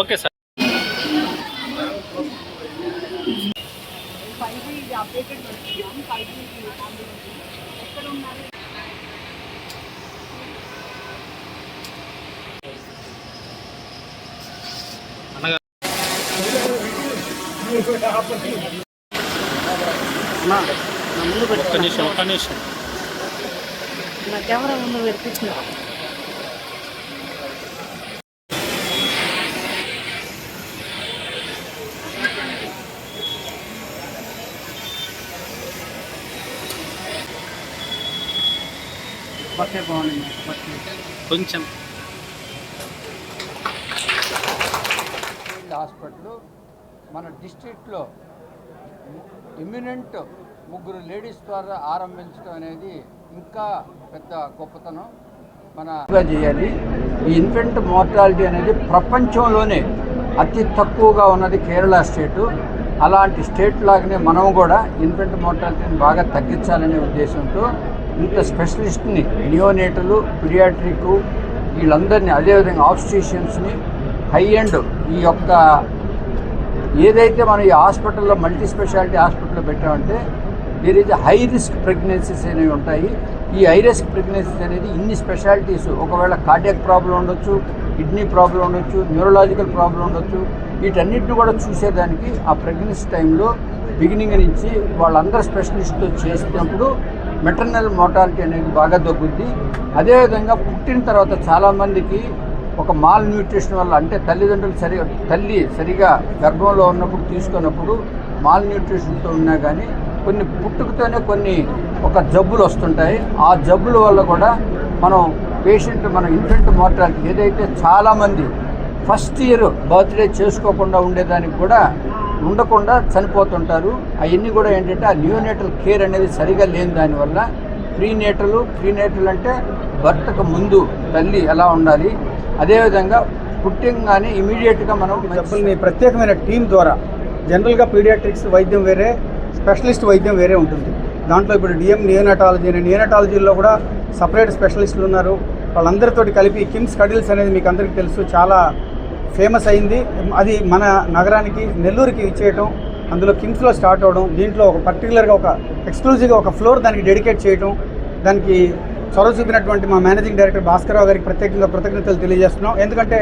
Okay sir. ఒక్క నిమిషం నా కెమెరా ముందు పెట్టించిన కొంచెం హాస్పిటల్ మన డిస్ట్రిక్ట్లో ఎమినెంట్ 3 లేడీస్ ద్వారా ఆరంభించడం అనేది ఇంకా పెద్ద గొప్పతనం మన చేయాలి. ఈ ఇన్ఫెంట్ మార్టాలిటీ అనేది ప్రపంచంలోనే అతి తక్కువగా ఉన్నది కేరళ స్టేటు. అలాంటి స్టేట్ లాగానే మనం కూడా ఇన్ఫెంట్ మార్టాలిటీని బాగా తగ్గించాలనే ఉద్దేశంతో ఇంత స్పెషలిస్ట్ని, నియోనేటలు, పీడియాట్రిక్ వీళ్ళందరినీ, అదేవిధంగా ఆబ్స్టిషియన్స్ని, హై ఎండ్ ఈ యొక్క ఏదైతే మనం ఈ హాస్పిటల్లో మల్టీ స్పెషాలిటీ హాస్పిటల్లో పెట్టామంటే there is high risk pregnancies అనేవి ఉంటాయి. ఈ హై రిస్క్ ప్రెగ్నెన్సీస్ అనేది ఇన్ని స్పెషాలిటీస్, ఒకవేళ కార్డియాక్ ప్రాబ్లం ఉండొచ్చు, కిడ్నీ ప్రాబ్లం ఉండొచ్చు, న్యూరలాజికల్ ప్రాబ్లం ఉండొచ్చు, వీటన్నిటిని కూడా చూసేదానికి ఆ ప్రెగ్నెన్సీ టైంలో బిగినింగ్ నుంచి వాళ్ళందరూ స్పెషలిస్ట్తో చేసినప్పుడు మెటర్నల్ మోర్టాలిటీ అనేది బాగా తగ్గుద్ది. అదేవిధంగా పుట్టిన తర్వాత చాలామందికి ఒక మాల్ న్యూట్రిషన్ వల్ల, అంటే తల్లిదండ్రులు తల్లి సరిగా గర్భంలో ఉన్నప్పుడు తీసుకున్నప్పుడు మాల్ న్యూట్రిషన్తో ఉన్నా కానీ కొన్ని పుట్టుకతోనే కొన్ని ఒక జబ్బులు వస్తుంటాయి. ఆ జబ్బుల వల్ల కూడా మన ఇన్ఫెంట్ మార్టాలిటీ ఏదైతే చాలామంది ఫస్ట్ ఇయర్ బర్త్డే చేసుకోకుండా ఉండేదానికి కూడా ఉండకుండా చనిపోతుంటారు. అవన్నీ కూడా ఏంటంటే ఆ న్యూనేటల్ కేర్ అనేది సరిగా లేని దానివల్ల ప్రీనేటల్ అంటే భర్తకు ముందు తల్లి ఎలా ఉండాలి, అదేవిధంగా పుట్టింగానే ఇమీడియట్గా మనం జబ్బుల్ని ప్రత్యేకమైన టీం ద్వారా, జనరల్గా పీడియాట్రిక్స్ వైద్యం వేరే, స్పెషలిస్ట్ వైద్యం వేరే ఉంటుంది. దాంట్లో ఇప్పుడు నియోనటాలజీలో కూడా సపరేట్ స్పెషలిస్టులు ఉన్నారు. వాళ్ళందరితోటి కలిపి కిమ్స్ కడిల్స్ అనేది మీకు అందరికీ తెలుసు, చాలా ఫేమస్ అయింది. అది మన నగరానికి నెల్లూరుకి ఇచ్చేయటం, అందులో కిమ్స్లో స్టార్ట్ అవ్వడం, దీంట్లో ఒక పర్టికులర్గా ఒక ఎక్స్క్లూజివ్గా ఒక ఫ్లోర్ దానికి డెడికేట్ చేయడం, దానికి చొరవ చూపినటువంటి మా మేనేజింగ్ డైరెక్టర్ భాస్కరరావు గారికి ప్రత్యేకంగా కృతజ్ఞతలు తెలియజేస్తున్నాం. ఎందుకంటే